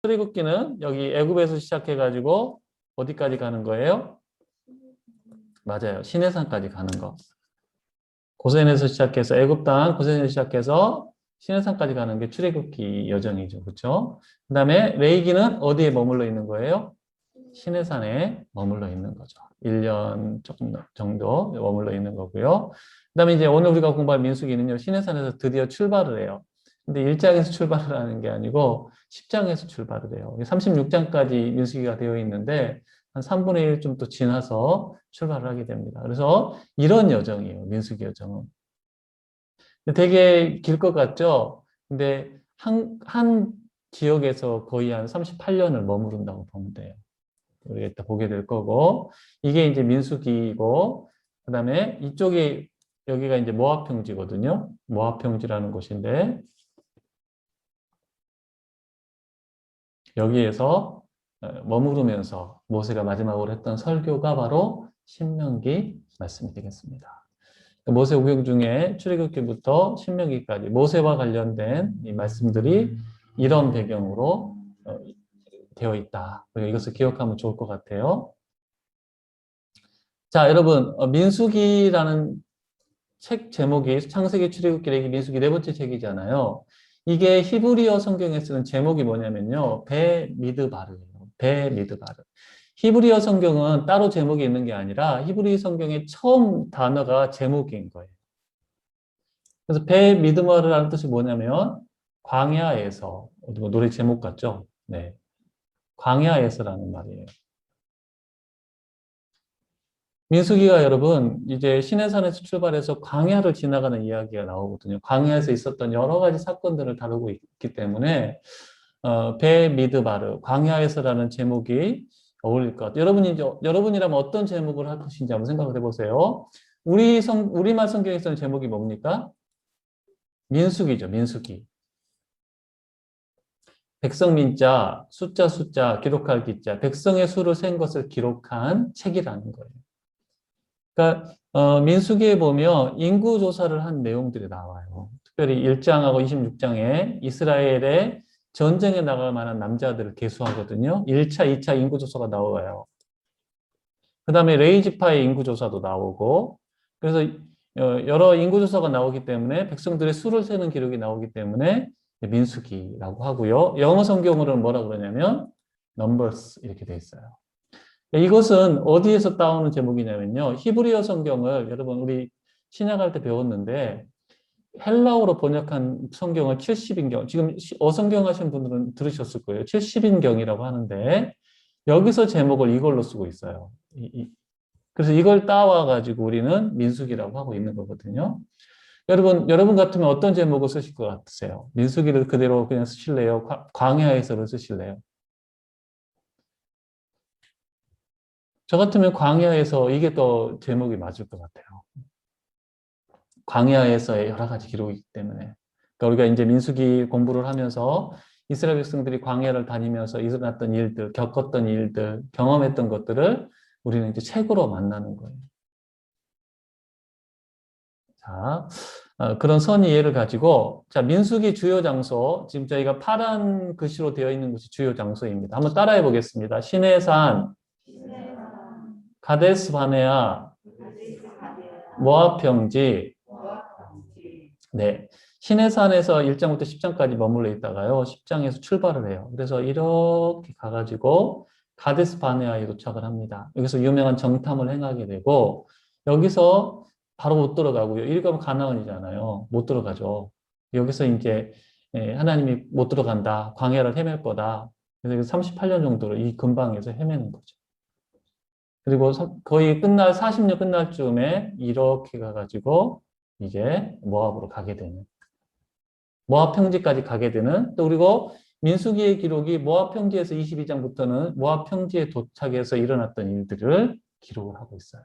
출애굽기는 여기 애굽에서 시작해가지고 어디까지 가는 거예요? 맞아요. 시내산까지 가는 거. 고센에서 시작해서 애굽 땅 고센에서 시작해서 시내산까지 가는 게 출애굽기 여정이죠. 그렇죠? 그다음에 레위기는 어디에 머물러 있는 거예요? 시내산에 머물러 있는 거죠. 1년 조금 정도 머물러 있는 거고요. 그다음에 이제 오늘 우리가 공부할 민수기는요. 시내산에서 드디어 출발을 해요. 근데 1장에서 출발을 하는 게 아니고 10장에서 출발을 해요. 36장까지 민수기가 되어 있는데 한 3분의 1 좀 또 지나서 출발을 하게 됩니다. 그래서 이런 여정이에요. 민수기 여정은. 되게 길 것 같죠? 근데 한 지역에서 거의 한 38년을 머무른다고 보면 돼요. 우리가 이따 보게 될 거고, 이게 이제 민수기이고, 그 다음에 이쪽이, 여기가 이제 모압 평지거든요. 모압 평지라는 곳인데, 여기에서 머무르면서 모세가 마지막으로 했던 설교가 바로 신명기 말씀이 되겠습니다. 모세 오경 중에 출애굽기부터 신명기까지 모세와 관련된 이 말씀들이 이런 배경으로 되어 있다. 그리고 이것을 기억하면 좋을 것 같아요. 자, 여러분, 민수기라는 책 제목이 창세기, 출애굽기, 레위기, 민수기 네 번째 책이잖아요. 이게 히브리어 성경에 쓰는 제목이 뭐냐면요. 베미드바르예요. 베미드바르. 히브리어 성경은 따로 제목이 있는 게 아니라 히브리 성경의 처음 단어가 제목인 거예요. 그래서 베미드바르라는 뜻이 뭐냐면 광야에서, 노래 제목 같죠? 네. 광야에서라는 말이에요. 민수기가 여러분 이제 시내산에서 출발해서 광야를 지나가는 이야기가 나오거든요. 광야에서 있었던 여러 가지 사건들을 다루고 있기 때문에 베미드바르 광야에서라는 제목이 어울릴 것 같아요. 여러분이라면 어떤 제목을 할 것인지 한번 생각을 해보세요. 우리말 성경에서는 제목이 뭡니까? 민수기죠. 민수기. 백성민자 숫자 기록할 기자 백성의 수를 센 것을 기록한 책이라는 거예요. 그러니까 민수기에 보면 인구 조사를 한 내용들이 나와요. 특별히 1장하고 26장에 이스라엘의 전쟁에 나갈 만한 남자들을 계수하거든요. 1차, 2차 인구 조사가 나와요. 그 다음에 레이지파의 인구 조사도 나오고 그래서 여러 인구 조사가 나오기 때문에 백성들의 수를 세는 기록이 나오기 때문에 민수기라고 하고요. 영어 성경으로는 뭐라 그러냐면 Numbers 이렇게 돼 있어요. 이것은 어디에서 따오는 제목이냐면요. 히브리어 성경을 여러분 우리 신약할 때 배웠는데 헬라어로 번역한 성경은 70인경. 지금 어성경 하신 분들은 들으셨을 거예요. 70인경이라고 하는데 여기서 제목을 이걸로 쓰고 있어요. 그래서 이걸 따와가지고 우리는 민수기라고 하고 있는 거거든요. 여러분 같으면 어떤 제목을 쓰실 것 같으세요? 민수기를 그대로 그냥 쓰실래요? 광야에서를 쓰실래요? 저 같으면 광야에서 이게 더 제목이 맞을 것 같아요. 광야에서의 여러 가지 기록이기 때문에. 그러니까 우리가 이제 민수기 공부를 하면서 이스라엘 백성들이 광야를 다니면서 일어났던 일들, 겪었던 일들, 경험했던 것들을 우리는 이제 책으로 만나는 거예요. 자, 그런 선의예를 가지고, 자, 민수기 주요 장소, 지금 저희가 파란 글씨로 되어 있는 곳이 주요 장소입니다. 한번 따라해 보겠습니다. 시내산, 가데스 바네아, 모압 평지, 네. 시내산에서 1장부터 10장까지 머물러 있다가요, 10장에서 출발을 해요. 그래서 이렇게 가가지고 가데스 바네아에 도착을 합니다. 여기서 유명한 정탐을 행하게 되고, 여기서 바로 못 들어가고요. 이리 가면 가나안이잖아요. 못 들어가죠. 여기서 이제 하나님이 못 들어간다. 광야를 헤맬 거다. 그래서 38년 정도를 이 근방에서 헤매는 거죠. 그리고 거의 40년 끝날 즈음에 이렇게 가가지고 이제 모압으로 가게 되는. 모압 평지까지 가게 되는. 또 그리고 민수기의 기록이 모압 평지에서 22장부터는 모압 평지에 도착해서 일어났던 일들을 기록을 하고 있어요.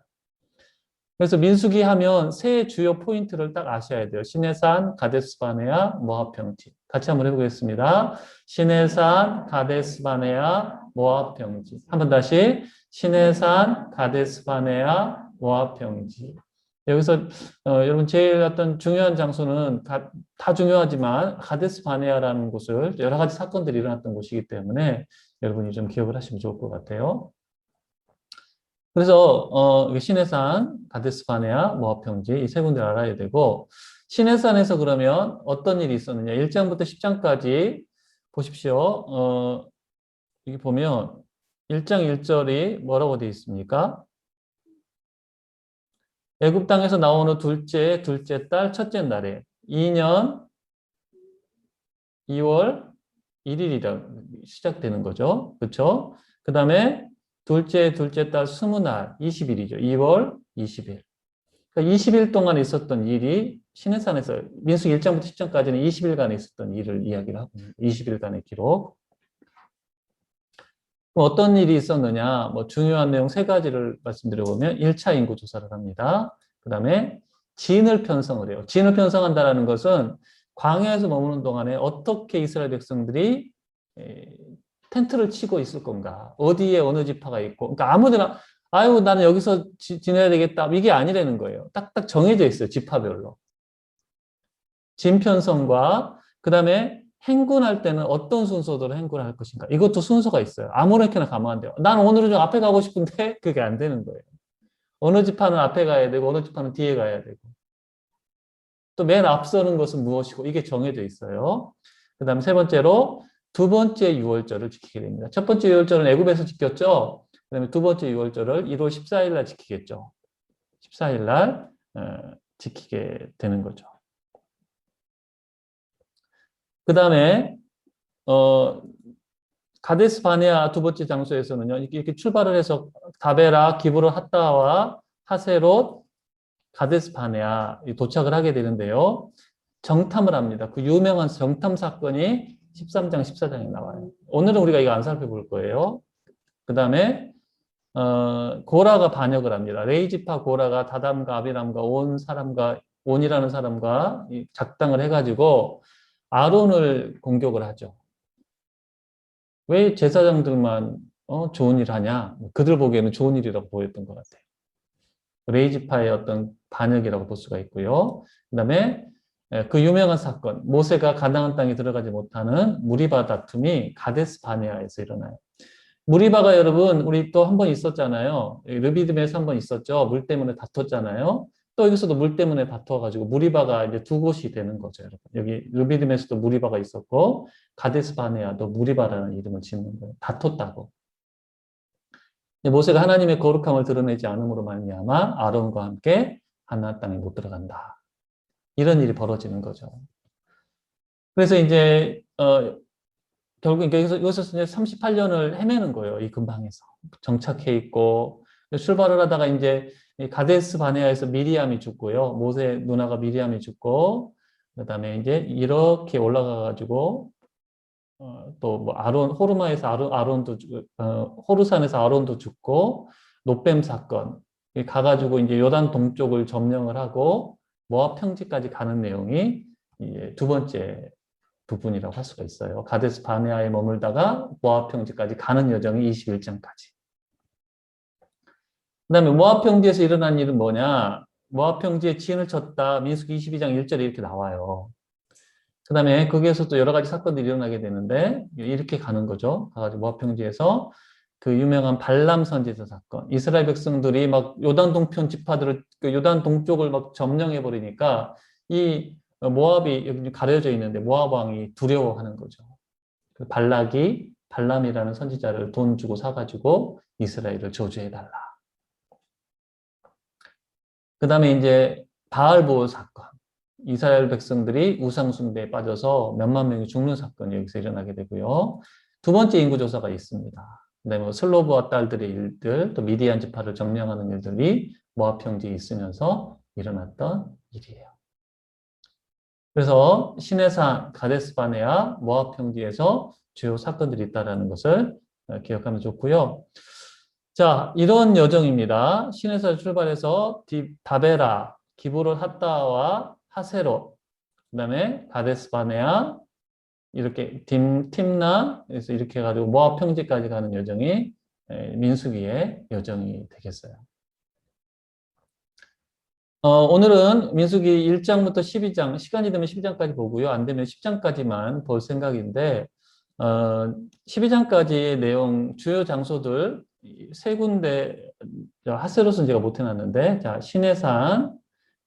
그래서 민수기 하면 세 주요 포인트를 딱 아셔야 돼요. 시내산, 가데스바네아, 모압 평지. 같이 한번 해보겠습니다. 시내산, 가데스바네아, 모압 평지. 한번 다시. 시내산, 가데스바네아, 모압 평지. 여기서 여러분 제일 어떤 중요한 장소는 다 중요하지만 가데스 바네아라는 곳을 여러 가지 사건들이 일어났던 곳이기 때문에 여러분이 좀 기억을 하시면 좋을 것 같아요. 그래서 시내산, 가데스 바네아, 모압 평지 이 세 군데를 알아야 되고 시내산에서 그러면 어떤 일이 있었느냐? 1장부터 10장까지 보십시오. 여기 보면 1장 1절이 뭐라고 되어 있습니까? 애굽 땅에서 나온 후 둘째 달 첫째 날에 2년 2월 1일이라 시작되는 거죠. 그렇죠? 그 다음에 둘째 달 20날 20일이죠. 2월 20일. 그러니까 20일 동안 있었던 일이 시내산에서 민수기 1장부터 10장까지는 20일간 있었던 일을 이야기를 하고 있습니다. 20일간의 기록. 그럼 어떤 일이 있었느냐? 뭐 중요한 내용 세 가지를 말씀드려보면 1차 인구 조사를 합니다. 그 다음에 진을 편성을 해요. 진을 편성한다는 것은 광야에서 머무는 동안에 어떻게 이스라엘 백성들이 텐트를 치고 있을 건가? 어디에 어느 지파가 있고? 그러니까 아무데나 아유 나는 여기서 지내야 되겠다. 이게 아니라는 거예요. 딱딱 정해져 있어요. 지파별로. 진 편성과 그 다음에 행군할 때는 어떤 순서대로 행군을 할 것인가. 이것도 순서가 있어요. 아무렇게나 가면 안 돼요. 나는 오늘은 좀 앞에 가고 싶은데 그게 안 되는 거예요. 어느 지파는 앞에 가야 되고 어느 지파는 뒤에 가야 되고 또 맨 앞서는 것은 무엇이고 이게 정해져 있어요. 그 다음 세 번째로 두 번째 유월절을 지키게 됩니다. 첫 번째 유월절은 애굽에서 지켰죠. 그 다음에 두 번째 유월절을 1월 14일 날 지키겠죠. 14일 날 지키게 되는 거죠. 그 다음에 가데스 바네아 두 번째 장소에서는요. 이렇게 출발을 해서 다베라, 기브로 핫다와 하세롯, 가데스 바네아 도착을 하게 되는데요. 정탐을 합니다. 그 유명한 정탐 사건이 13장, 14장에 나와요. 오늘은 우리가 이거 안 살펴볼 거예요. 그 다음에 고라가 반역을 합니다. 레이지파 고라가 다담과 아비람과 온이라는 사람과 작당을 해가지고 아론을 공격을 하죠. 왜 제사장들만 좋은 일 하냐? 그들 보기에는 좋은 일이라고 보였던 것 같아요. 레이지파의 어떤 반역이라고 볼 수가 있고요. 그 다음에 그 유명한 사건, 모세가 가나안 땅에 들어가지 못하는 무리바 다툼이 가데스 바네아에서 일어나요. 무리바가 여러분 우리 또 한 번 있었잖아요. 르비딤에서 한 번 있었죠. 물 때문에 다퉜잖아요. 또 여기서도 물 때문에 다투어가지고 무리바가 이제 두 곳이 되는 거죠, 여러분. 여기 르비딤에서도 무리바가 있었고 가데스 바네아도 무리바라는 이름을 짓는 거예요. 다퉜다고. 모세가 하나님의 거룩함을 드러내지 않음으로 말미암아 아론과 함께 가나안 땅에 못 들어간다. 이런 일이 벌어지는 거죠. 그래서 이제 결국 여기서 이제 38년을 헤매는 거예요. 이 근방에서 정착해 있고 출발을 하다가 이제 가데스 바네아에서 미리암이 죽고요. 모세 누나가 미리암이 죽고 그다음에 이제 이렇게 올라가 가지고 또 뭐 아론 호르마에서 아론도 호르산에서 아론도 죽고 노뱀 사건 가가지고 이제 요단 동쪽을 점령을 하고 모압 평지까지 가는 내용이 이제 두 번째 부분이라고 할 수가 있어요. 가데스 바네아에 머물다가 모압 평지까지 가는 여정이 21장까지. 그다음에 모압 평지에서 일어난 일은 뭐냐? 모압 평지에 진을 쳤다. 민수기 22장 1절에 이렇게 나와요. 그 다음에 거기에서 또 여러 가지 사건들이 일어나게 되는데 이렇게 가는 거죠. 가가지고 모압 평지에서 그 유명한 발람 선지자 사건. 이스라엘 백성들이 막 요단 동편 지파들을 그 요단 동쪽을 막 점령해 버리니까 이 모압이 여기 가려져 있는데 모압 왕이 두려워하는 거죠. 그 발람이라는 선지자를 돈 주고 사가지고 이스라엘을 저주해달라. 그 다음에 이제 바알보올 사건. 이스라엘 백성들이 우상 숭배에 빠져서 몇만 명이 죽는 사건이 여기서 일어나게 되고요. 두 번째 인구조사가 있습니다. 그다음에 뭐 슬로브와 딸들의 일들, 또 미디안 지파를 점령하는 일들이 모압 평지에 있으면서 일어났던 일이에요. 그래서 시내산, 가데스 바네아, 모압 평지에서 주요 사건들이 있다는 것을 기억하면 좋고요. 자, 이런 여정입니다. 시내산 출발해서 다베라, 기브롯 핫다와 하세롯, 그다음에 가데스 바네아, 이렇게 팀나 그래서 이렇게 해가지고 모압 평지까지 가는 여정이 민수기의 여정이 되겠어요. 오늘은 민수기 1장부터 12장, 시간이 되면 12장까지 보고요. 안 되면 10장까지만 볼 생각인데, 12장까지의 내용, 주요 장소들 세 군데, 하세롯은 제가 못 해놨는데, 자, 시내산,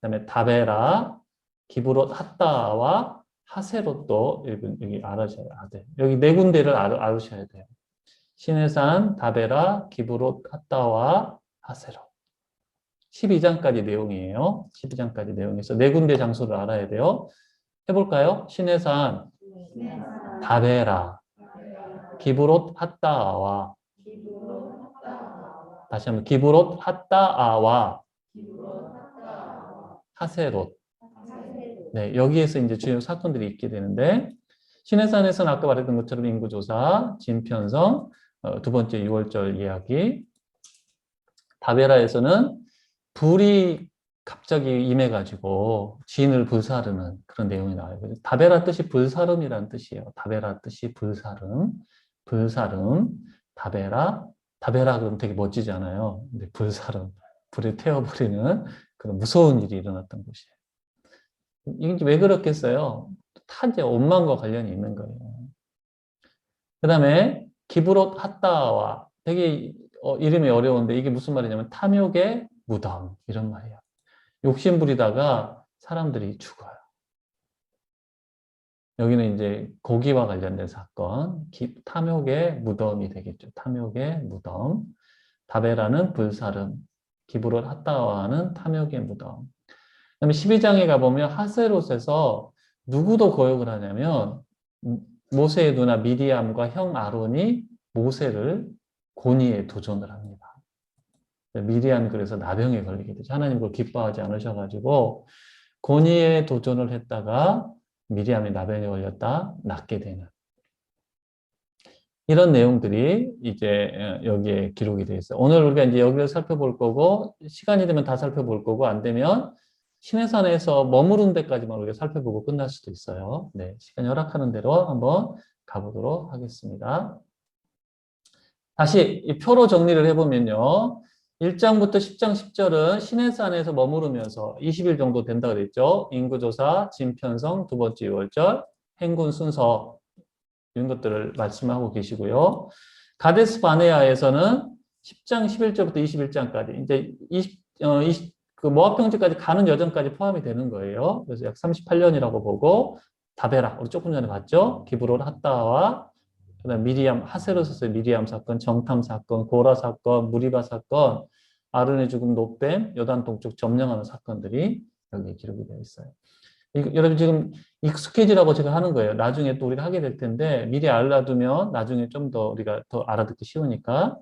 그다음에 다베라, 기브롯 핫다와 하세롯도 여기 알아셔야 돼. 여기 네 군데를 알으셔야 돼요. 시내산, 다베라, 기브롯 핫다와 하세롯. 12장까지 내용이에요. 12장까지 내용에서 네 군데 장소를 알아야 돼요. 해볼까요? 시내산, 다베라, 기브롯 핫다아와 다시 한번 기브롯 핫다아와 하세롯. 네, 여기에서 이제 주요 사건들이 있게 되는데 시내산에서는 아까 말했던 것처럼 인구조사, 진편성, 두 번째 6월절 이야기. 다베라에서는 불이 갑자기 임해가지고 진을 불사르는 그런 내용이 나와요. 다베라 뜻이 불사름이라는 뜻이에요. 다베라 뜻이 불사름, 불사름, 다베라, 다베라 그러면 되게 멋지잖아요. 근데 불사름, 불에 태워버리는 그런 무서운 일이 일어났던 곳이에요. 이게 왜 그렇겠어요? 다 이제 원망과 관련이 있는 거예요. 그 다음에 기브롯 핫다와 되게 이름이 어려운데 이게 무슨 말이냐면 탐욕의 무덤 이런 말이에요. 욕심 부리다가 사람들이 죽어요. 여기는 이제 고기와 관련된 사건, 탐욕의 무덤이 되겠죠. 탐욕의 무덤. 다베라는 불사름, 기브롯 핫다와는 탐욕의 무덤. 그다음에 12장에 가보면 하세롯에서 누구도 거역을 하냐면 모세의 누나 미디암과 형 아론이 모세를 고니에 도전을 합니다. 미디암이 그래서 나병에 걸리게 되죠. 하나님 그걸 기뻐하지 않으셔가지고 고니에 도전을 했다가 미디암이 나병에 걸렸다 낫게 되는 이런 내용들이 이제 여기에 기록이 되어 있어요. 오늘 우리가 이제 여기를 살펴볼 거고 시간이 되면 다 살펴볼 거고 안 되면 시내산에서 머무른 데까지만 우리가 살펴보고 끝날 수도 있어요. 네, 시간이 허락하는 대로 한번 가보도록 하겠습니다. 다시 이 표로 정리를 해보면요. 1장부터 10장 10절은 시내산에서 머무르면서 20일 정도 된다고 그랬죠. 인구조사, 진편성, 두 번째 6월절, 행군 순서 이런 것들을 말씀하고 계시고요. 가데스 바네아에서는 10장 11절부터 21장까지 이제 그 모압 평지까지 가는 여정까지 포함이 되는 거예요. 그래서 약 38년이라고 보고 다베라 우리 조금 전에 봤죠. 기브롯 핫다와 그다음 미리암 하세롯에서의 미리암 사건, 정탐 사건, 고라 사건, 무리바 사건, 아론의 죽음, 노뱀, 요단 동쪽 점령하는 사건들이 여기 기록이 되어 있어요. 여러분 지금 익숙해지라고 제가 하는 거예요. 나중에 또 우리가 하게 될 텐데 미리 알아두면 나중에 좀 더 우리가 더 알아듣기 쉬우니까.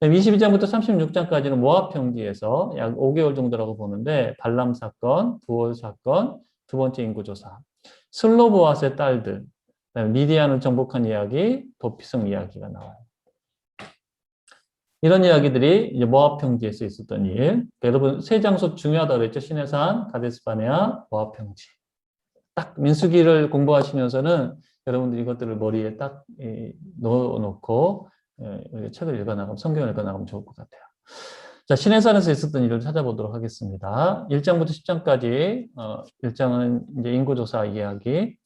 22장부터 36장까지는 모압 평지에서 약 5개월 정도라고 보는데 발람 사건, 부올 사건, 두 번째 인구조사, 슬로보앗의 딸들, 미디안을 정복한 이야기, 도피성 이야기가 나와요. 이런 이야기들이 이제 모압 평지에서 있었던 일. 여러분 세 장소 중요하다고 그랬죠. 시내산, 가데스 바네아, 모압 평지. 딱 민수기를 공부하시면서는 여러분들 이것들을 머리에 딱 넣어놓고 책을 읽어나가면 성경을 읽어나가면 좋을 것 같아요. 자, 시내산에서 있었던 일을 찾아보도록 하겠습니다. 1장부터 10장까지 1장은 이제 인구조사 이야기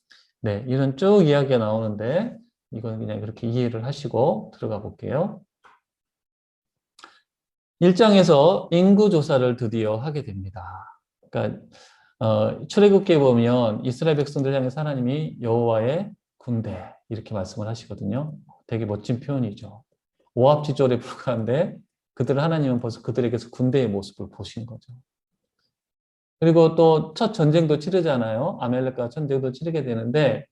네, 이런 쭉 이야기가 나오는데 이건 그냥 그렇게 이해를 하시고 들어가 볼게요. 1장에서 인구조사를 드디어 하게 됩니다. 그러니까 출애굽기에 보면 이스라엘 백성들 향해서 하나님이 여호와의 군대 이렇게 말씀을 하시거든요. 되게 멋진 표현이죠. 오합지졸에 불과한데 그들을 하나님은 벌써 그들에게서 군대의 모습을 보신 거죠. 그리고 또 첫 전쟁도 치르잖아요. 아멜렉과 전쟁도 치르게 되는데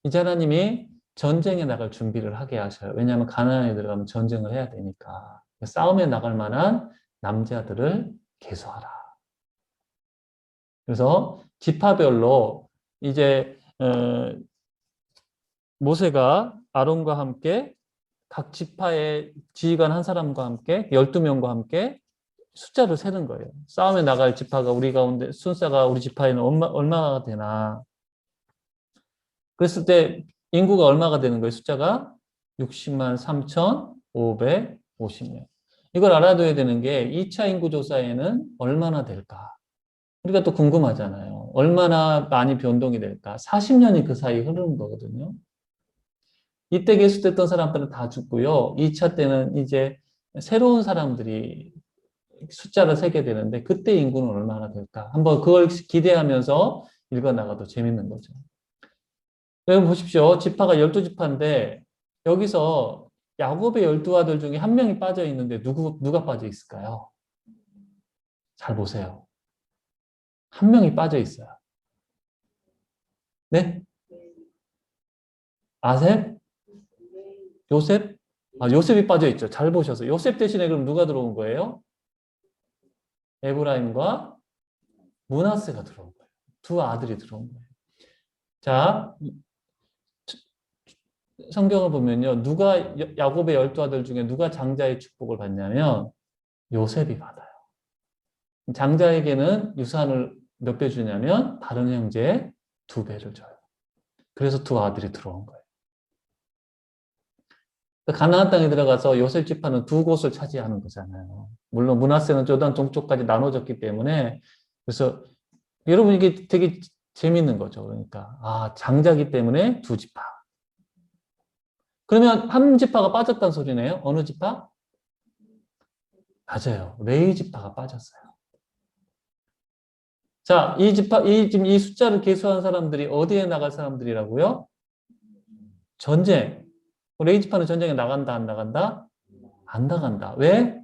이제 하나님이 전쟁에 나갈 준비를 하게 하셔요. 왜냐하면 가나안에 들어가면 전쟁을 해야 되니까. 싸움에 나갈 만한 남자들을 계수하라. 그래서 지파별로 이제 모세가 아론과 함께 각 지파의 지휘관 한 사람과 함께 12명과 함께 숫자를 세는 거예요. 싸움에 나갈 지파가 우리 가운데 순사가 우리 지파에는 얼마가 되나. 그랬을 때 인구가 얼마가 되는 거예요? 숫자가 60만 3,550명. 이걸 알아둬야 되는 게 2차 인구조사에는 얼마나 될까? 우리가 또 궁금하잖아요. 얼마나 많이 변동이 될까? 40년이 그 사이 흐르는 거거든요. 이때 계수됐던 사람들은 다 죽고요. 2차 때는 이제 새로운 사람들이 숫자를 세게 되는데 그때 인구는 얼마나 될까? 한번 그걸 기대하면서 읽어나가도 재밌는 거죠. 여러분 보십시오. 지파가 12지파인데 여기서 야곱의 12아들 중에 한 명이 빠져 있는데 누가 빠져 있을까요? 잘 보세요. 한 명이 빠져 있어요. 네? 아셈? 요셉? 아, 요셉이 빠져 있죠. 잘 보셔서. 요셉 대신에 그럼 누가 들어온 거예요? 에브라임과 므낫세가 들어온 거예요. 두 아들이 들어온 거예요. 자, 성경을 보면요. 야곱의 12아들 중에 누가 장자의 축복을 받냐면 요셉이 받아요. 장자에게는 유산을 몇 배 주냐면 다른 형제의 2배를 줘요. 그래서 두 아들이 들어온 거예요. 가나안 땅에 들어가서 요셉 지파는 두 곳을 차지하는 거잖아요. 물론 므낫세는 요단 동쪽까지 나눠졌기 때문에 그래서 여러분 이게 되게 재밌는 거죠. 그러니까 장자기 때문에 두 지파. 그러면 한 지파가 빠졌다는 소리네요. 어느 지파? 맞아요. 레위 지파가 빠졌어요. 자, 지금 이 숫자를 계수한 사람들이 어디에 나갈 사람들이라고요? 전쟁. 레위 지파는 전쟁에 나간다, 안 나간다? 안 나간다. 왜?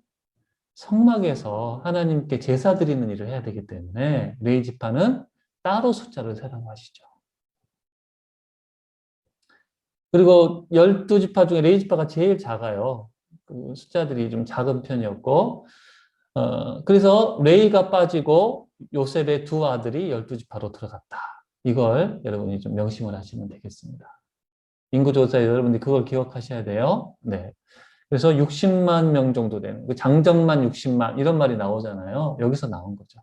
성막에서 하나님께 제사 드리는 일을 해야 되기 때문에 레위 지파는 따로 숫자를 세라고 하시죠. 그리고 12지파 중에 레위 지파가 제일 작아요. 그 숫자들이 좀 작은 편이었고 그래서 레이가 빠지고 요셉의 두 아들이 12지파로 들어갔다. 이걸 여러분이 좀 명심을 하시면 되겠습니다. 인구조사에 여러분들이 그걸 기억하셔야 돼요. 네. 그래서 60만 명 정도 되는, 장정만 60만 이런 말이 나오잖아요. 여기서 나온 거죠.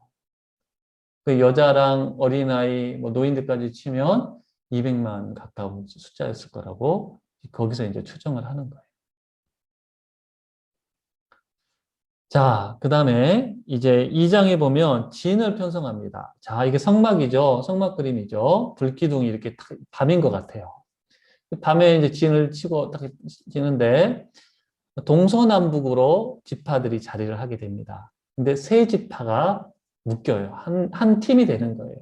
그 여자랑 어린아이, 뭐 노인들까지 치면 200만 가까운 숫자였을 거라고 거기서 이제 추정을 하는 거예요. 자, 그 다음에 이제 2장에 보면 진을 편성합니다. 자, 이게 성막이죠. 성막 그림이죠. 불기둥이 이렇게 밤인 것 같아요. 밤에 이제 진을 치고 딱 치는데 동서남북으로 지파들이 자리를 하게 됩니다. 근데 세 지파가 묶여요. 한 팀이 되는 거예요.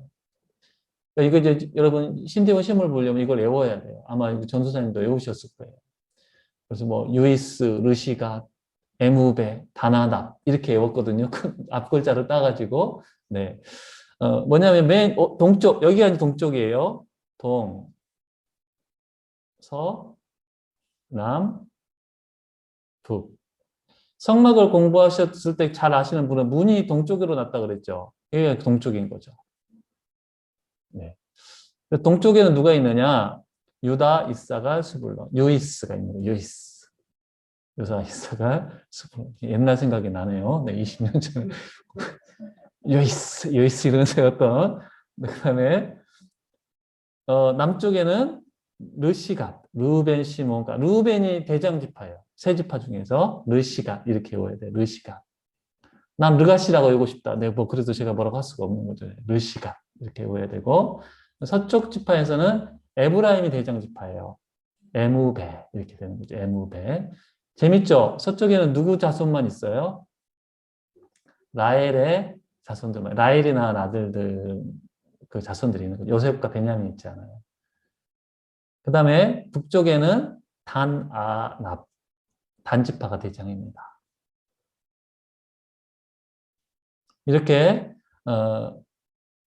그러니까 이거 이제 여러분 신대원 시험을 보려면 이걸 외워야 돼요. 아마 전도사님도 외우셨을 거예요. 그래서 뭐 유이스, 르시가, 에무베, 다나답 이렇게 외웠거든요. 그 앞글자를 따가지고 네 뭐냐면 동쪽 여기가 이제 동쪽이에요. 동, 서, 남, 북. 성막을 공부하셨을 때 잘 아시는 분은 문이 동쪽으로 났다 그랬죠. 이게 동쪽인 거죠. 네. 동쪽에는 누가 있느냐? 유다, 이사갈, 스불론, 유이스가 있는 거예요. 유이스. 유다, 이사갈, 스불론. 옛날 생각이 나네요. 네, 20년 전에. 유이스 이런 세웠던. 그다음에 남쪽에는 르시갓, 르벤, 시몬, 르벤이 대장 지파예요. 세 지파 중에서 르시갓 이렇게 외워야 돼. 르시갓. 난 르가시라고 외우고 싶다. 네, 뭐 그래도 제가 뭐라고 할 수가 없는 거죠. 르시갓 이렇게 외워야 되고 서쪽 지파에서는 에브라임이 대장 지파예요. 에무베 이렇게 되는 거죠. 에무베. 재밌죠? 서쪽에는 누구 자손만 있어요? 라헬의 자손들만. 라헬이 낳은 아들들 그 자손들이 있는 거죠. 요셉과 베냐민 있잖아요. 그 다음에 북쪽에는 단지파가 대장입니다. 이렇게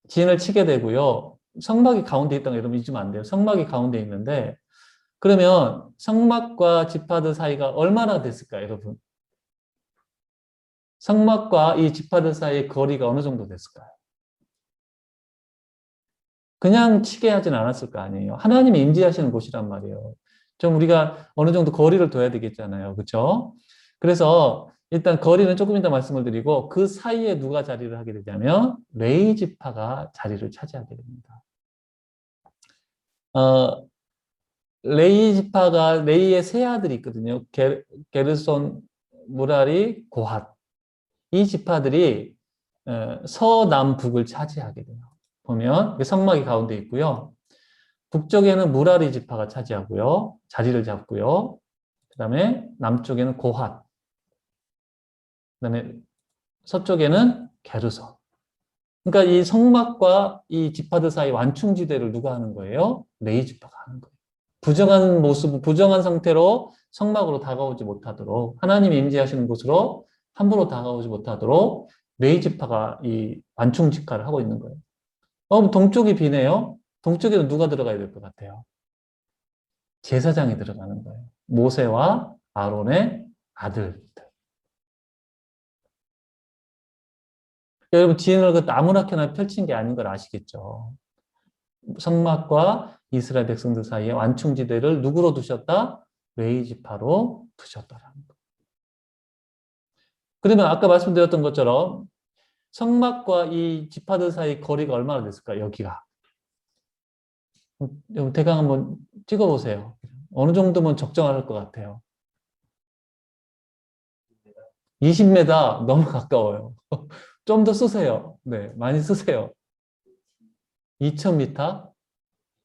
진을 치게 되고요. 성막이 가운데 있다는 거 여러분 잊으면 안 돼요. 성막이 가운데 있는데 그러면 성막과 지파들 사이가 얼마나 됐을까요, 여러분? 성막과 이 지파들 사이의 거리가 어느 정도 됐을까요? 그냥 치게 하진 않았을 거 아니에요. 하나님이 임재하시는 곳이란 말이에요. 좀 우리가 어느 정도 거리를 둬야 되겠잖아요. 그렇죠? 그래서 일단 거리는 조금 이따 말씀을 드리고 그 사이에 누가 자리를 하게 되냐면 레위 지파가 자리를 차지하게 됩니다. 레위 지파가 레위의 세 아들이 있거든요. 게르손, 무라리, 고핫. 이 지파들이 서남북을 차지하게 돼요. 보면 성막이 가운데 있고요. 북쪽에는 무라리 지파가 차지하고요. 자리를 잡고요. 그 다음에 남쪽에는 고핫. 그 다음에 서쪽에는 게르선. 그러니까 이 성막과 이 지파들 사이 완충지대를 누가 하는 거예요? 레위 지파가 하는 거예요. 부정한 모습, 부정한 상태로 성막으로 다가오지 못하도록 하나님이 임재하시는 곳으로 함부로 다가오지 못하도록 레위 지파가 이 완충 직화를 하고 있는 거예요. 동쪽이 비네요. 동쪽에는 누가 들어가야 될 것 같아요? 제사장이 들어가는 거예요. 모세와 아론의 아들. 여러분 지인을 그 아무렇게나 펼친 게 아닌 걸 아시겠죠? 성막과 이스라엘 백성들 사이에 완충지대를 누구로 두셨다? 레위 지파로 두셨다라는 거. 그러면 아까 말씀드렸던 것처럼 성막과 이 지파들 사이 거리가 얼마나 됐을까요? 여기가. 대강 한번 찍어보세요. 어느 정도면 적정할 것 같아요. 20m 너무 가까워요. 좀 더 쓰세요. 네, 많이 쓰세요. 2000m?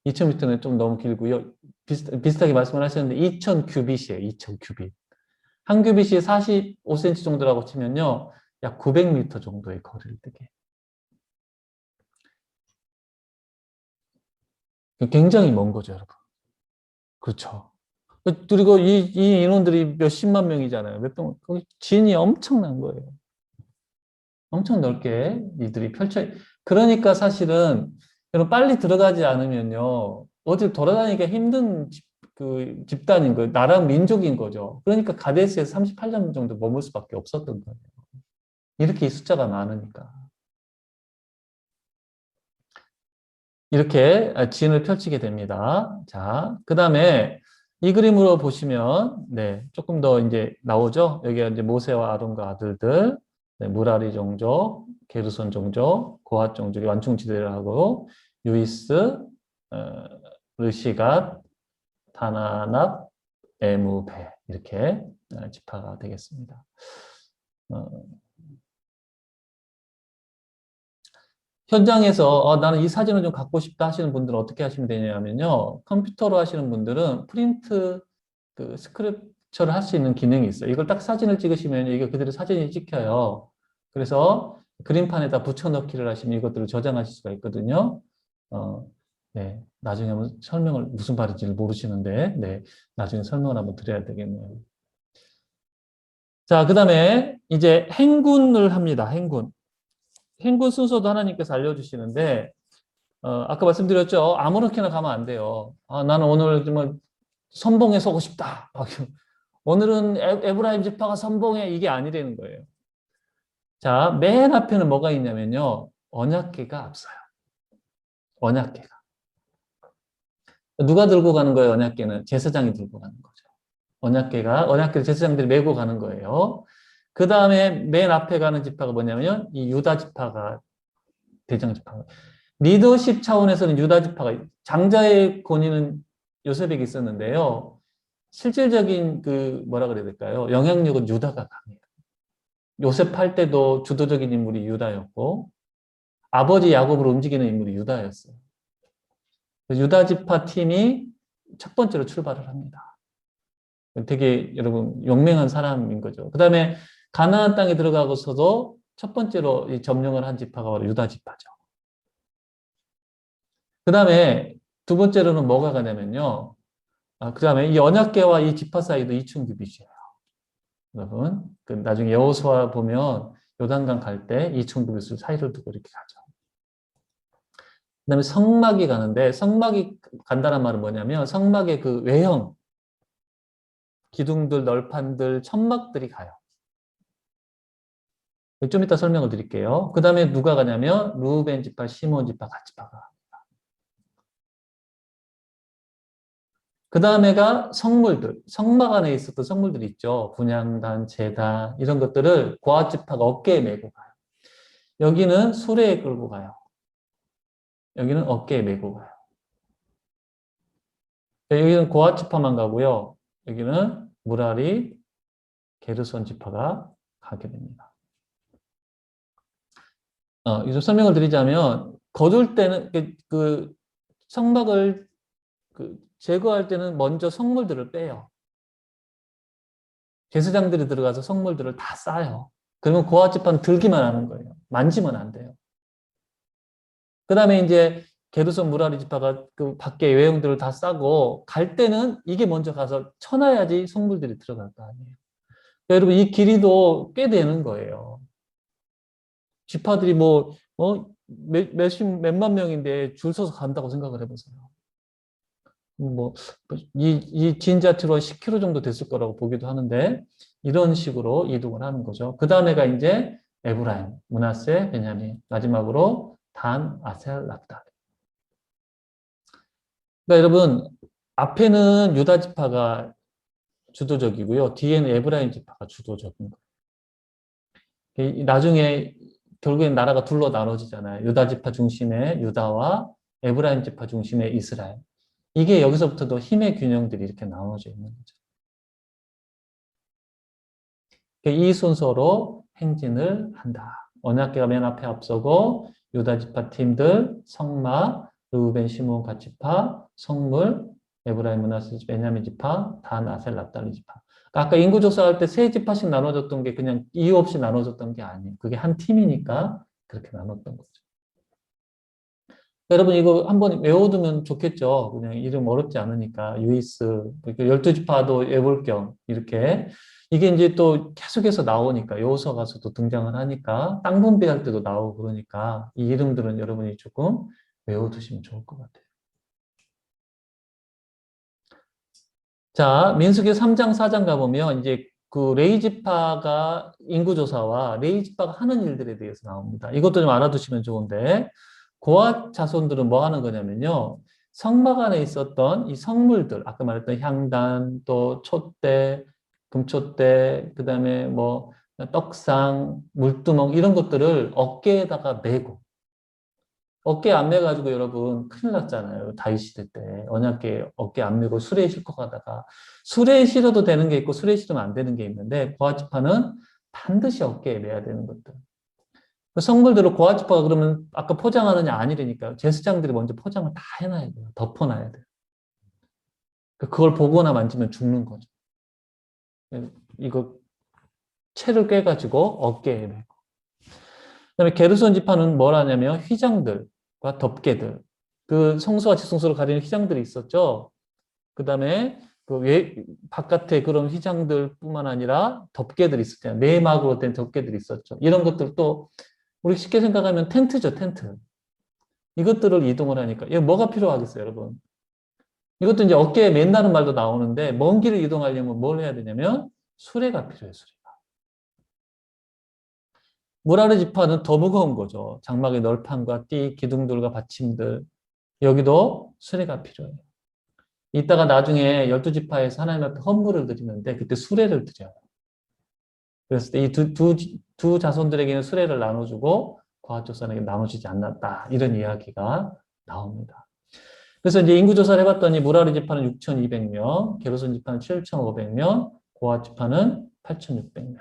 2000m는 좀 너무 길고요. 비슷하게 말씀을 하셨는데 2000 큐빗이에요. 2000 큐빗. 한 큐빗이 45cm 정도라고 치면요. 약 900m 정도의 거리를 뜨게. 굉장히 먼 거죠, 여러분. 그렇죠. 그리고 이 인원들이 몇십만 명이잖아요. 진이 엄청난 거예요. 엄청 넓게 이들이 그러니까 사실은 여러분 빨리 들어가지 않으면요. 어디 돌아다니기가 힘든 집단인 거예요. 나라 민족인 거죠. 그러니까 가데스에서 38년 정도 머물 수밖에 없었던 거예요. 이렇게 이 숫자가 많으니까. 이렇게 진을 펼치게 됩니다. 자, 그 다음에 이 그림으로 보시면, 네, 조금 더 이제 나오죠? 여기가 이제 모세와 아론과 아들들, 네, 무라리 종족, 게르손 종족, 고핫 종족이 완충지대를 하고, 유이스, 어, 르시갓, 다나납, 에무베, 이렇게 지파가 되겠습니다. 현장에서 나는 이 사진을 좀 갖고 싶다 하시는 분들은 어떻게 하시면 되냐면요. 컴퓨터로 하시는 분들은 프린트 스크립처를 할 수 있는 기능이 있어요. 이걸 딱 사진을 찍으시면 이게 그대로 사진이 찍혀요. 그래서 그림판에다 붙여넣기를 하시면 이것들을 저장하실 수가 있거든요. 네. 나중에 한번 설명을 무슨 말인지를 모르시는데 네. 나중에 설명을 한번 드려야 되겠네요. 자, 그 다음에 이제 행군을 합니다. 행군. 행군 순서도 하나님께서 알려주시는데 아까 말씀드렸죠. 아무렇게나 가면 안 돼요. 나는 오늘 좀 선봉에 서고 싶다. 오늘은 에브라임 지파가 선봉에 이게 아니라는 거예요. 자, 맨 앞에는 뭐가 있냐면요. 언약궤가 앞서요. 언약궤가. 누가 들고 가는 거예요, 언약궤는? 제사장이 들고 가는 거죠. 언약궤를 제사장들이 메고 가는 거예요. 그 다음에 맨 앞에 가는 지파가 뭐냐면 이 유다 지파가 대장 지파가. 리더십 차원에서는 유다 지파가 장자의 권위는 요셉에게 있었는데요. 실질적인 뭐라 그래야 될까요? 영향력은 유다가 강해요. 요셉 할 때도 주도적인 인물이 유다였고 아버지 야곱으로 움직이는 인물이 유다였어요. 유다 지파 팀이 첫 번째로 출발을 합니다. 되게 여러분 용맹한 사람인 거죠. 그 다음에 가나안 땅에 들어가고서도 첫 번째로 점령을 한 지파가 바로 유다 지파죠. 그 다음에 두 번째로는 뭐가 가냐면요. 그 다음에 이 언약궤와 이 지파 사이도 이충규빗이에요. 여러분, 나중에 여호수아 보면 요단강 갈 때 이충규빗을 사이를 두고 이렇게 가죠. 그 다음에 성막이 가는데 성막이 간다는 말은 뭐냐면 성막의 그 외형, 기둥들, 널판들, 천막들이 가요. 좀 이따 설명을 드릴게요. 그 다음에 누가 가냐면 루벤 지파, 시몬 지파, 갓 지파가. 그 다음에가 성물들, 성막 안에 있었던 성물들이 있죠. 분향단, 제단 이런 것들을 고핫 지파가 어깨에 메고 가요. 여기는 수레에 끌고 가요. 여기는 어깨에 메고 가요. 여기는 고핫 지파만 가고요. 여기는 무라리, 게르손 지파가 가게 됩니다. 이좀 설명을 드리자면, 거둘 때는, 성막을 제거할 때는 먼저 성물들을 빼요. 제사장들이 들어가서 성물들을 다 싸요. 그러면 고아지파는 들기만 하는 거예요. 만지면 안 돼요. 그 다음에 이제 게르손 무라리 지파가 그 밖에 외형들을 다 싸고 갈 때는 이게 먼저 가서 쳐놔야지 성물들이 들어갈 거 아니에요. 그러니까 여러분 이 길이도 꽤 되는 거예요. 지파들이 몇만 명인데 줄 서서 간다고 생각을 해보세요. 뭐, 이 진자트로 10km 정도 됐을 거라고 보기도 하는데, 이런 식으로 이동을 하는 거죠. 그 다음에가 이제 에브라임, 므낫세, 베냐민, 마지막으로 단, 아셀, 납달. 그러니까 여러분, 앞에는 유다 지파가 주도적이고요. 뒤에는 에브라임 지파가 주도적인 거예요. 나중에 결국엔 나라가 둘로 나눠지잖아요. 유다 지파 중심의 유다와 에브라임 지파 중심의 이스라엘. 이게 여기서부터도 힘의 균형들이 이렇게 나눠져 있는 거죠. 이 순서로 행진을 한다. 언약궤가 맨 앞에 앞서고 유다 지파 팀들, 성막, 르우벤, 시므온, 갓 지파, 성물, 에브라임, 므낫세, 베냐민 지파, 단, 아셀, 납달리 지파. 아까 인구 조사할 때 세 지파씩 나눠졌던 게 그냥 이유 없이 나눠졌던 게 아니에요. 그게 한 팀이니까 그렇게 나눴던 거죠. 여러분 이거 한번 외워두면 좋겠죠. 그냥 이름 어렵지 않으니까 유이스 12지파도 외울 겸 이렇게 이게 이제 또 계속해서 나오니까 요서 가서도 등장을 하니까 땅 분배할 때도 나오고 그러니까 이 이름들은 여러분이 조금 외워두시면 좋을 것 같아요. 자, 민수기 3장 4장 가보면 이제 그 레이지파가 인구조사와 레이지파가 하는 일들에 대해서 나옵니다. 이것도 좀 알아두시면 좋은데 고앗 자손들은 뭐 하는 거냐면요. 성막 안에 있었던 이 성물들, 아까 말했던 향단, 또 촛대, 금촛대, 그 다음에 뭐 떡상, 물두멍 이런 것들을 어깨에다가 메고 어깨 안 메가지고 여러분 큰일 났잖아요. 다윗 시대 때 언약궤 어깨 안 메고 수레에 싣고 가다가 수레에 실어도 되는 게 있고 수레에 실으면 안 되는 게 있는데 고앗 지파는 반드시 어깨에 메야 되는 것들. 그 성물들을 고아지파가 그러면 아까 포장하느냐 아니라니까요. 제사장들이 먼저 포장을 다 해놔야 돼요. 덮어놔야 돼요. 그걸 보거나 만지면 죽는 거죠. 이거 채를 꿰가지고 어깨에 메고. 그다음에 게르손 지파는 뭘 하냐면 휘장들과 덮개들. 그 성소와 지성소를 가리는 휘장들이 있었죠. 그다음에 바깥에 그런 휘장들뿐만 아니라 덮개들이 있었잖아요. 내막으로 된 덮개들이 있었죠. 이런 것들도 우리 쉽게 생각하면 텐트죠, 텐트. 이것들을 이동을 하니까 이거 뭐가 필요하겠어요, 여러분? 이것도 이제 어깨에 맨다는 말도 나오는데 먼 길을 이동하려면 뭘 해야 되냐면 수레가 필요해요, 수레가. 무라르 지파는 더 무거운 거죠. 장막의 널판과 띠, 기둥들과 받침들. 여기도 수레가 필요해요. 이따가 나중에 12지파에서 하나님 앞에 헌물을 드리는데 그때 수레를 드려요. 그랬을 때 이 두 자손들에게는 수레를 나눠주고 거하족산에게 나눠주지 않았다. 이런 이야기가 나옵니다. 그래서 이제 인구조사를 해봤더니 무라리 지파는 6,200명, 게르손 지파는 7,500명, 고앗 지파는 8,600명.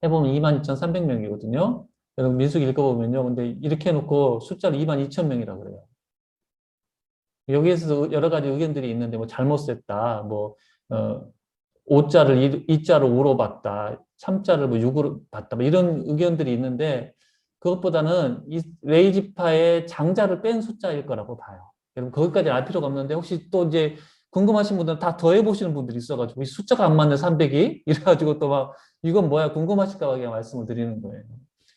해보면 22,300명이거든요. 여러분 민수기 읽어보면요. 근데 이렇게 해놓고 숫자를 22,000명이라고 그래요. 여기에서도 여러 가지 의견들이 있는데 뭐 잘못 셌다, 뭐 오자를 이자로 우로 봤다, 삼자를 뭐 육으로 봤다, 뭐 이런 의견들이 있는데 그것보다는 이 레이지파의 장자를 뺀 숫자일 거라고 봐요. 여러분 거기까지 알 필요가 없는데 혹시 또 이제 궁금하신 분들은 다 더해 보시는 분들이 있어가지고 이 숫자가 안 맞네 300이 이래가지고 또 막 이건 뭐야 궁금하실까 봐 그냥 말씀을 드리는 거예요.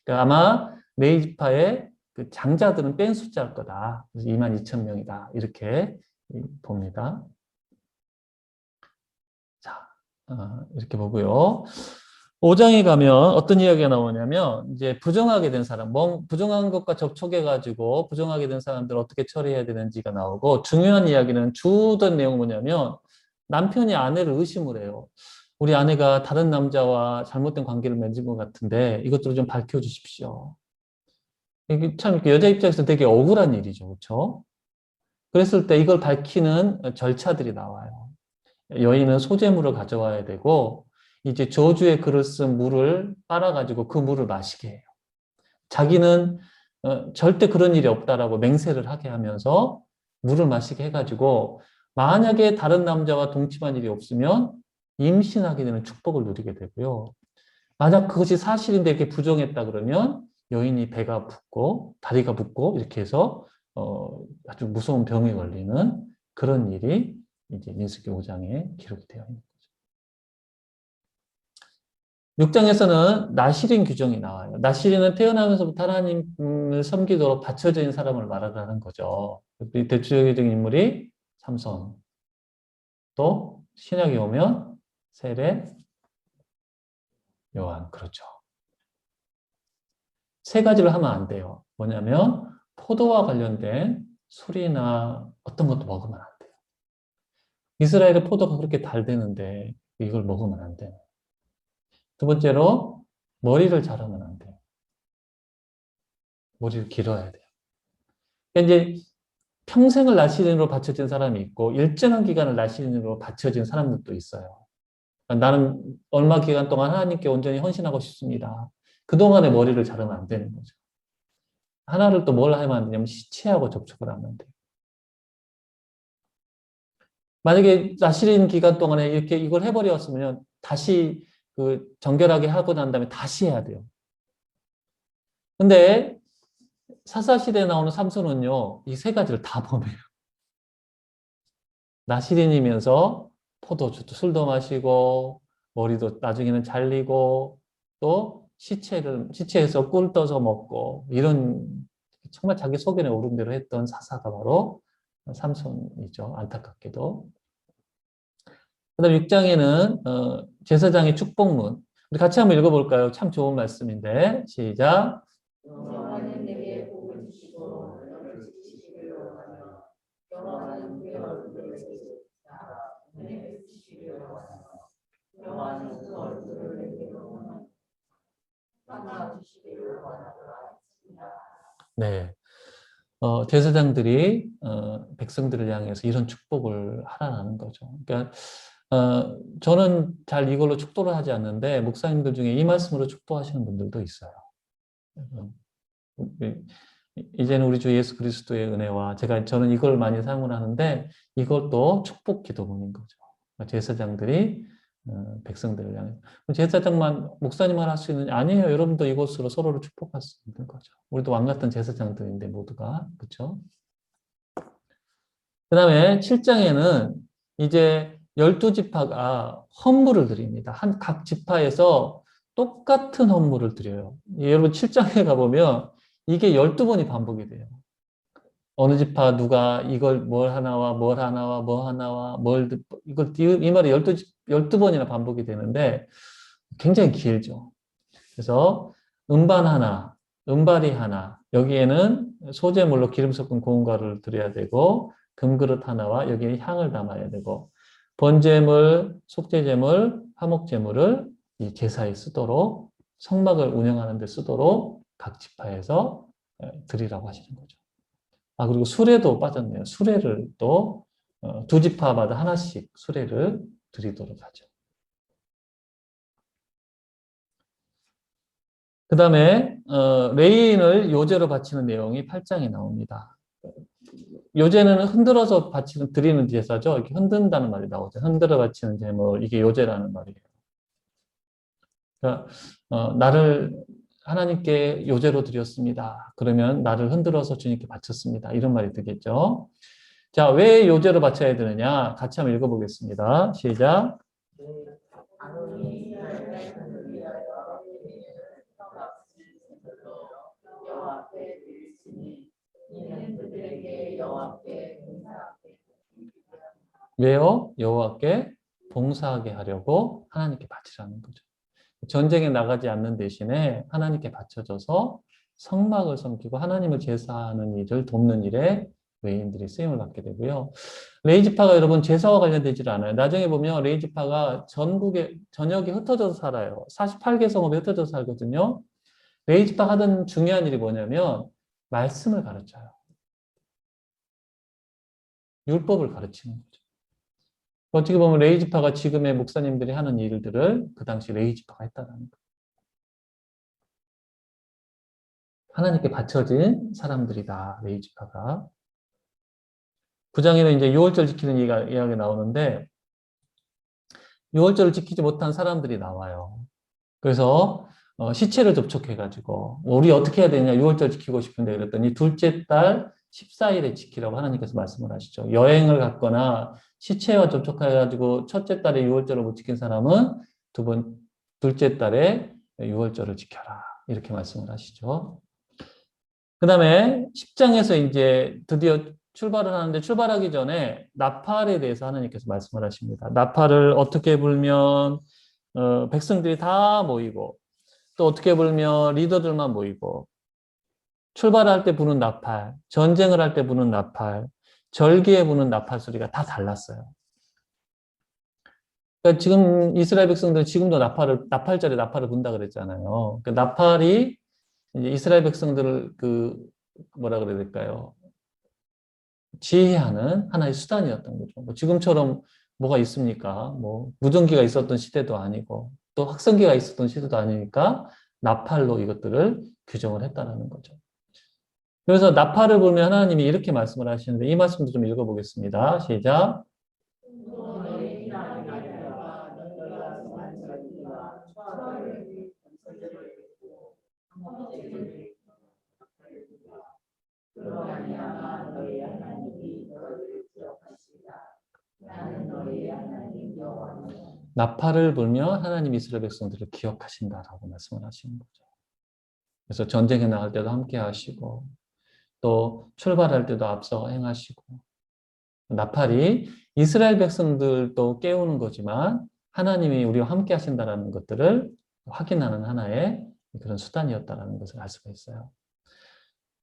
그러니까 아마 레이지파의 그 장자들은 뺀 숫자일 거다. 그래서 22,000명이다 이렇게 봅니다. 자, 이렇게 보고요. 5장에 가면 어떤 이야기가 나오냐면 이제 부정하게 된 사람, 부정한 것과 접촉해가지고 부정하게 된 사람들 어떻게 처리해야 되는지가 나오고 중요한 이야기는 주된 내용은 뭐냐면 남편이 아내를 의심을 해요. 우리 아내가 다른 남자와 잘못된 관계를 맺은 것 같은데 이것들을 좀 밝혀주십시오. 이게 참 여자 입장에서 되게 억울한 일이죠. 그렇죠? 그랬을 때 이걸 밝히는 절차들이 나와요. 여인은 소재물을 가져와야 되고 이제 저주의 글을 쓴 물을 빨아가지고 그 물을 마시게 해요. 자기는 절대 그런 일이 없다라고 맹세를 하게 하면서 물을 마시게 해가지고 만약에 다른 남자와 동침한 일이 없으면 임신하게 되는 축복을 누리게 되고요. 만약 그것이 사실인데 이렇게 부정했다 그러면 여인이 배가 붓고 다리가 붓고 이렇게 해서 아주 무서운 병에 걸리는 그런 일이 이제 민수기 5장에 기록이 되어 있는 거죠. 6장에서는 나실인 규정이 나와요. 나실인은 태어나면서부터 하나님을 섬기도록 바쳐져 있는 사람을 말하는 거죠. 대표적인 인물이 삼손, 또 신약에 오면 세례, 요한, 그렇죠. 세 가지를 하면 안 돼요. 뭐냐면 포도와 관련된 술이나 어떤 것도 먹으면 안 돼요. 이스라엘의 포도가 그렇게 달대는데 이걸 먹으면 안 돼요. 두 번째로 머리를 자르면 안 돼요. 머리를 길어야 돼요. 그러니까 이제 평생을 나시린으로 바쳐진 사람이 있고 일정한 기간을 나시린으로 바쳐진 사람들도 있어요. 그러니까 나는 얼마 기간 동안 하나님께 온전히 헌신하고 싶습니다. 그동안의 머리를 자르면 안 되는 거죠. 하나를 또 뭘 하면 안 되냐면 시체하고 접촉을 하면 돼요. 만약에 나시린 기간 동안에 이렇게 이걸 해버렸으면 다시 그 정결하게 하고 난 다음에 다시 해야 돼요. 근데 사사시대에 나오는 삼손은요, 이 세 가지를 다 범해요. 나시린이면서 포도주도 술도 마시고, 머리도 나중에는 잘리고, 또 시체에서 꿀 떠서 먹고, 이런 정말 자기 소견에 오른 대로 했던 사사가 바로 삼손이죠. 안타깝게도. 그 다음 6장에는 제사장의 축복문. 우리 같이 한번 읽어볼까요? 참 좋은 말씀인데. 시작. 여호와는 내게 복을 주시고 너를 지키시기를 원하며 여호와는 그의 얼굴을 내게 비추시기를 원하며 여호와는 그 얼굴을 내게로 감아 주시기를 원하노라. 네. 제사장들이 백성들을 향해서 이런 축복을 하라는 거죠. 그러니까 저는 잘 이걸로 축도를 하지 않는데 목사님들 중에 이 말씀으로 축도하시는 분들도 있어요. 이제는 우리 주 예수 그리스도의 은혜와 저는 이걸 많이 사용을 하는데 이것도 축복 기도문인 거죠. 제사장들이 백성들을 향해 제사장만 목사님만 할 수 있는 아니에요. 여러분도 이곳으로 서로를 축복할 수 있는 거죠. 우리도 왕 같은 제사장들인데 모두가 그렇죠. 그 다음에 7장에는 이제 12지파가 헌물을 드립니다. 각 지파에서 똑같은 헌물을 드려요. 여러분 7장에 가보면 이게 12번이 반복이 돼요. 어느 지파 누가 이걸 뭘 하나와 뭘 하나와 뭐 하나와 이 말이 12번이나 반복이 되는데 굉장히 길죠. 그래서 음반 하나, 은발이 하나, 여기에는 소재물로 기름 섞은 고운 가루를 드려야 되고 금그릇 하나와 여기에 향을 담아야 되고 번제물, 속죄제물, 화목제물을 이 제사에 쓰도록 성막을 운영하는 데 쓰도록 각 지파에서 드리라고 하시는 거죠. 그리고 수레도 빠졌네요. 수레를 또 두 지파마다 하나씩 수레를 드리도록 하죠. 그 다음에 레인을 요제로 바치는 내용이 8장에 나옵니다. 요제는 흔들어서 드리는 제사죠. 이렇게 흔든다는 말이 나오죠. 흔들어 바치는 제물, 이게 요제라는 말이에요. 그러니까 나를 하나님께 요제로 드렸습니다. 그러면 나를 흔들어서 주님께 바쳤습니다. 이런 말이 되겠죠. 자, 왜 요제로 바쳐야 되느냐? 같이 한번 읽어보겠습니다. 시작. 왜요? 여호와께 봉사하게 하려고 하나님께 바치라는 거죠. 전쟁에 나가지 않는 대신에 하나님께 바쳐져서 성막을 섬기고 하나님을 제사하는 일을 돕는 일에 레위인들이 쓰임을 받게 되고요. 레위지파가 여러분 제사와 관련되질 않아요. 나중에 보면 레위지파가 전역에 흩어져서 살아요. 48개 성읍에 흩어져서 살거든요. 레위지파가 하던 중요한 일이 뭐냐면 말씀을 가르쳐요. 율법을 가르치는 거죠. 어떻게 보면 레위지파가 지금의 목사님들이 하는 일들을 그 당시 레위지파가 했다는 거예요. 하나님께 바쳐진 사람들이다. 레위지파가. 9장에는 이제 유월절 지키는 이야기 나오는데 유월절을 지키지 못한 사람들이 나와요. 그래서 시체를 접촉해가지고 우리 어떻게 해야 되냐 6월절 지키고 싶은데 그랬더니 둘째 달 14일에 지키라고 하나님께서 말씀을 하시죠. 여행을 갔거나 시체와 접촉해가지고 첫째 달에 6월절을 못 지킨 사람은 둘째 달에 6월절을 지켜라 이렇게 말씀을 하시죠. 그 다음에 10장에서 이제 드디어 출발을 하는데 출발하기 전에 나팔에 대해서 하나님께서 말씀을 하십니다. 나팔을 어떻게 불면 백성들이 다 모이고 또 어떻게 불면 리더들만 모이고 출발할 때 부는 나팔, 전쟁을 할 때 부는 나팔, 절기에 부는 나팔 소리가 다 달랐어요. 그러니까 지금 이스라엘 백성들은 지금도 나팔절에 나팔을 분다 그랬잖아요. 그 나팔이 이제 이스라엘 백성들을 뭐라 그래야 될까요? 지휘하는 하나의 수단이었던 거죠. 뭐 지금처럼 뭐가 있습니까? 뭐 무전기가 있었던 시대도 아니고 또 확성기가 있었던 시대도 아니니까 나팔로 이것들을 규정을 했다는 거죠. 그래서 나팔을 보면 하나님이 이렇게 말씀을 하시는데 이 말씀도 좀 읽어보겠습니다. 시작. 나팔을 불며 하나님 이스라엘 백성들을 기억하신다라고 말씀을 하시는 거죠. 그래서 전쟁에 나갈 때도 함께 하시고 또 출발할 때도 앞서 행하시고 나팔이 이스라엘 백성들도 깨우는 거지만 하나님이 우리와 함께 하신다는 것들을 확인하는 하나의 그런 수단이었다는 것을 알 수가 있어요.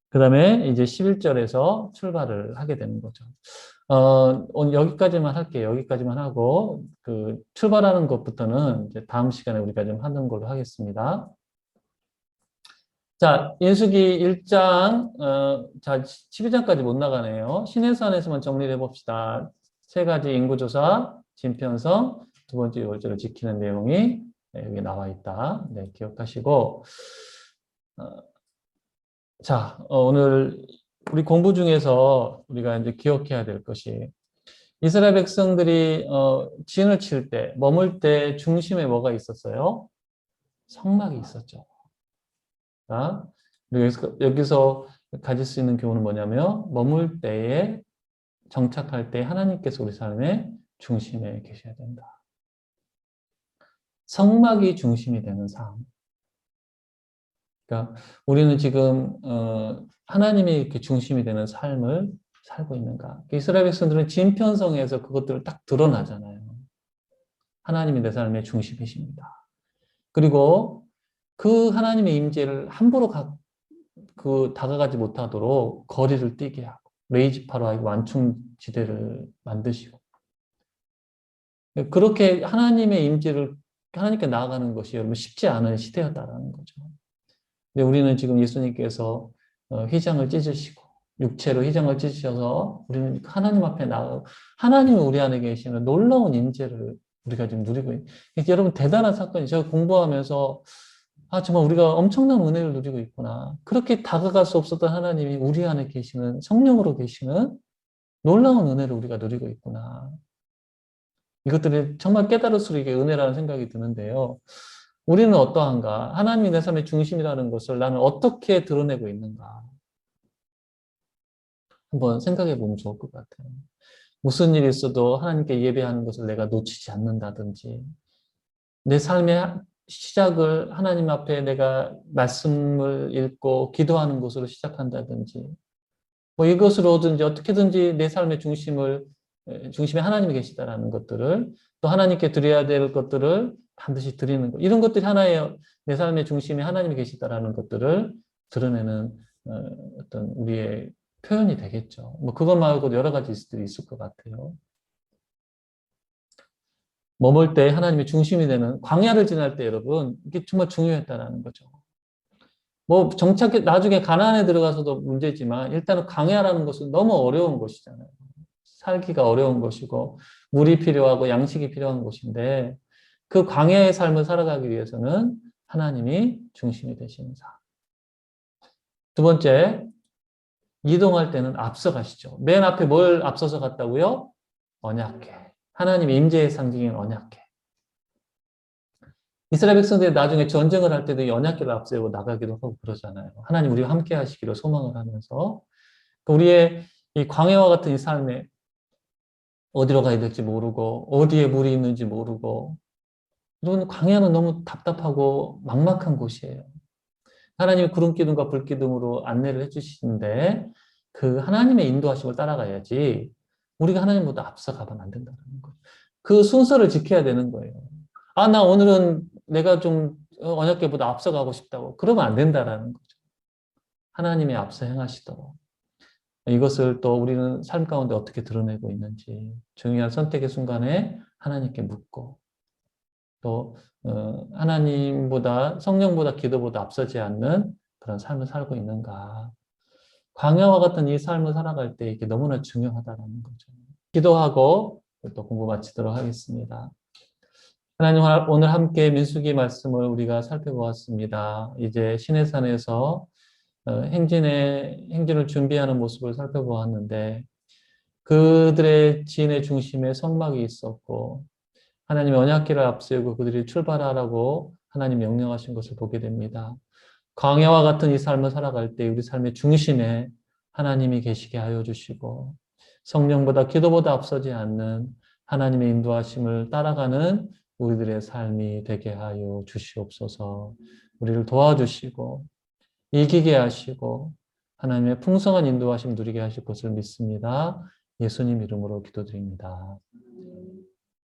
그 다음에 이제 11절에서 출발을 하게 되는 거죠. 오늘 여기까지만 할게요. 여기까지만 하고, 출발하는 것부터는 이제 다음 시간에 우리가 좀 하는 걸로 하겠습니다. 자, 인수기 1장, 자, 12장까지 못 나가네요. 시내산에서만 정리를 해봅시다. 세 가지 인구조사, 진편성, 두 번째 월절을 지키는 내용이 여기 나와 있다. 네, 기억하시고, 자, 오늘 우리 공부 중에서 우리가 이제 기억해야 될 것이 이스라엘 백성들이 진을 칠 때, 머물 때 중심에 뭐가 있었어요? 성막이 있었죠. 자, 여기서 가질 수 있는 교훈은 뭐냐면 머물 때에 정착할 때 하나님께서 우리 삶의 중심에 계셔야 된다. 성막이 중심이 되는 삶. 그러니까 우리는 지금 하나님이 이렇게 중심이 되는 삶을 살고 있는가? 이스라엘 백성들은 진편성에서 그것들을 딱 드러나잖아요. 하나님이 내 삶의 중심이십니다. 그리고 그 하나님의 임재를 함부로 다가가지 못하도록 거리를 띄게 하고 레이지파로 하여금 완충지대를 만드시고 그렇게 하나님의 임재를 하나님께 나아가는 것이 여러분 쉽지 않은 시대였다라는 거죠. 근데 우리는 지금 예수님께서 휘장을 찢으시고 육체로 휘장을 찢으셔서 우리는 하나님 앞에 나가고 하나님이 우리 안에 계시는 놀라운 임재를 우리가 지금 누리고 있는 여러분 대단한 사건이 제가 공부하면서 정말 우리가 엄청난 은혜를 누리고 있구나. 그렇게 다가갈 수 없었던 하나님이 우리 안에 계시는 성령으로 계시는 놀라운 은혜를 우리가 누리고 있구나. 이것들이 정말 깨달을수록 이게 은혜라는 생각이 드는데요. 우리는 어떠한가? 하나님이 내 삶의 중심이라는 것을 나는 어떻게 드러내고 있는가? 한번 생각해 보면 좋을 것 같아요. 무슨 일이 있어도 하나님께 예배하는 것을 내가 놓치지 않는다든지, 내 삶의 시작을 하나님 앞에 내가 말씀을 읽고 기도하는 것으로 시작한다든지, 뭐 이것으로든지 어떻게든지 내 삶의 중심에 하나님이 계시다라는 것들을 또 하나님께 드려야 될 것들을 반드시 드리는 것. 이런 것들이 하나의 내 삶의 중심에 하나님이 계시다라는 것들을 드러내는 어떤 우리의 표현이 되겠죠. 뭐 그것 말고도 여러 가지 들이 있을 것 같아요. 머물 때 하나님의 중심이 되는 광야를 지날 때 여러분 이게 정말 중요했다라는 거죠. 뭐 나중에 가나안에 들어가서도 문제지만 일단은 광야라는 것은 너무 어려운 것이잖아요. 살기가 어려운 것이고 물이 필요하고 양식이 필요한 곳인데 그 광야의 삶을 살아가기 위해서는 하나님이 중심이 되시는 삶. 두 번째, 이동할 때는 앞서가시죠. 맨 앞에 뭘 앞서서 갔다고요? 언약궤. 하나님의 임재의 상징인 언약궤. 이스라엘 백성들이 나중에 전쟁을 할 때도 이 언약궤를 앞세우고 나가기도 하고 그러잖아요. 하나님 우리와 함께 하시기를 소망을 하면서 우리의 이 광야와 같은 이 삶에 어디로 가야 될지 모르고 어디에 물이 있는지 모르고 이런 광야는 너무 답답하고 막막한 곳이에요. 하나님이 구름 기둥과 불 기둥으로 안내를 해주시는데 그 하나님의 인도하심을 따라가야지 우리가 하나님보다 앞서가면 안 된다는 거예요. 그 순서를 지켜야 되는 거예요. 아, 나 오늘은 내가 좀 언약궤보다 앞서가고 싶다고. 그러면 안 된다라는 거죠. 하나님의 앞서 행하시도록. 이것을 또 우리는 삶 가운데 어떻게 드러내고 있는지 중요한 선택의 순간에 하나님께 묻고 또 하나님보다 성령보다 기도보다 앞서지 않는 그런 삶을 살고 있는가. 광야와 같은 이 삶을 살아갈 때 이게 너무나 중요하다는 거죠. 기도하고 또 공부 마치도록 하겠습니다. 하나님 오늘 함께 민수기 말씀을 우리가 살펴보았습니다. 이제 시내산에서 행진을 준비하는 모습을 살펴보았는데 그들의 진의 중심에 성막이 있었고 하나님의 언약궤를 앞세우고 그들이 출발하라고 하나님 명령하신 것을 보게 됩니다. 광야와 같은 이 삶을 살아갈 때 우리 삶의 중심에 하나님이 계시게 하여 주시고 성령보다 기도보다 앞서지 않는 하나님의 인도하심을 따라가는 우리들의 삶이 되게 하여 주시옵소서. 우리를 도와주시고 이기게 하시고 하나님의 풍성한 인도하심 누리게 하실 것을 믿습니다. 예수님 이름으로 기도드립니다.